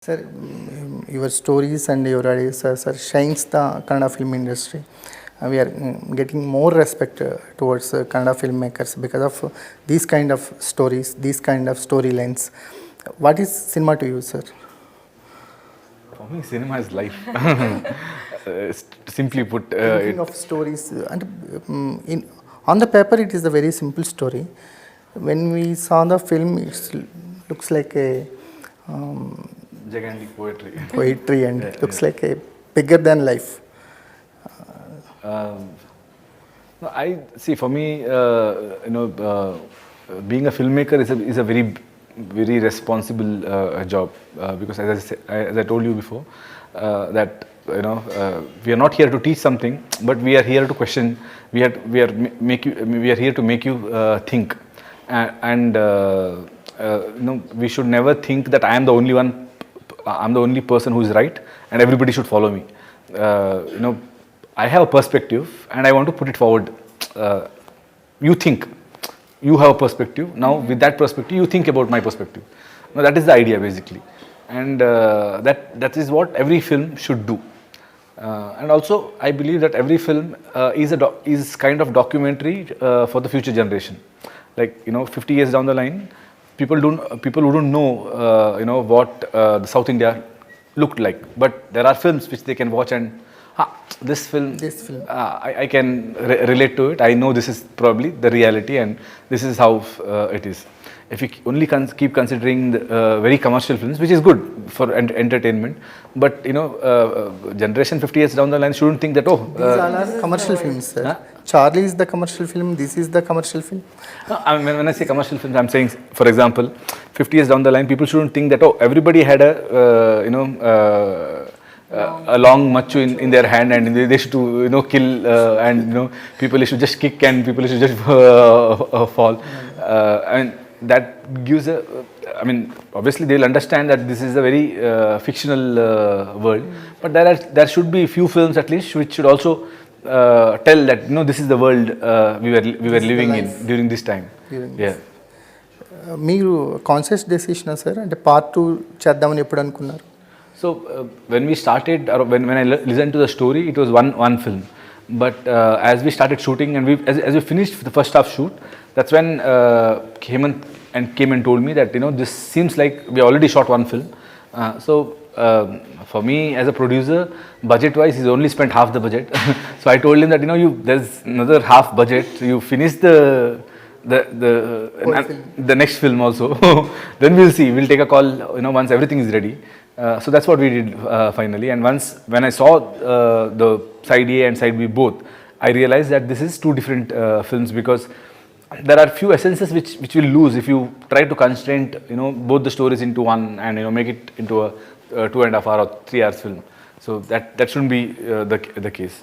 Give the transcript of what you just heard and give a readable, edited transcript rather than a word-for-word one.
Sir, your stories and your ideas, sir, shines the Kannada film industry. We are getting more respect towards Kannada filmmakers because of these kind of stories, these kind of storylines. What is cinema to you, sir? For me, cinema is life. Simply put, Thinking of stories, and on the paper it is a very simple story. When we saw the film, it looks like a gigantic poetry. poetry and it looks like a bigger than life. No, I see. For me, being a filmmaker is a very responsible job because as I told you before, that we are not here to teach something, but we are here to question. We are here to make you think, and we should never think that I am the only one. I'm the only person who is right, and everybody should follow me. I have a perspective, and I want to put it forward. You think, you have a perspective. Now, with that perspective, you think about my perspective. Now, that is the idea, basically, and that is what every film should do. And also, I believe that every film is kind of documentary for the future generation. Like 50 years down the line, people who don't know what the South India looked like, but there are films which they can watch and this film I can relate to it. I know this is probably the reality and this is how it is. If we only keep considering the, very commercial films, which is good for entertainment, but generation 50 years down the line shouldn't think that these all are commercial films, sir. Huh? Charlie is the commercial film. This is the commercial film. No, I mean, when I say commercial films, I'm saying, for example, 50 years down the line, people shouldn't think that everybody had a long macho in their hand and they should kill and people should just kick and people should just fall. And that gives I mean, obviously they will understand that this is a very fictional world, but there should be few films at least which should also tell that this is the world we were living in during this time. మీరు conscious decision sir అంటే part 2 చేద్దామని ఎప్పుడు అనుకున్నారు? So when we started, or when I listened to the story, it was one film. But as we started shooting and as we finished the first half shoot, that's when came and told me that this seems like we already shot one film. So for me as a producer, budget wise, he's only spent half the budget. So I told him that there's another half budget. So you finish the next film also. Then we'll see. We'll take a call once everything is ready. So that's what we did finally. And when I saw the side A and side B both, I realized that this is two different films because there are few essences which will lose if you try to constrain both the stories into one and make it into a 2.5 hour or 3 hours film. So that shouldn't be the case.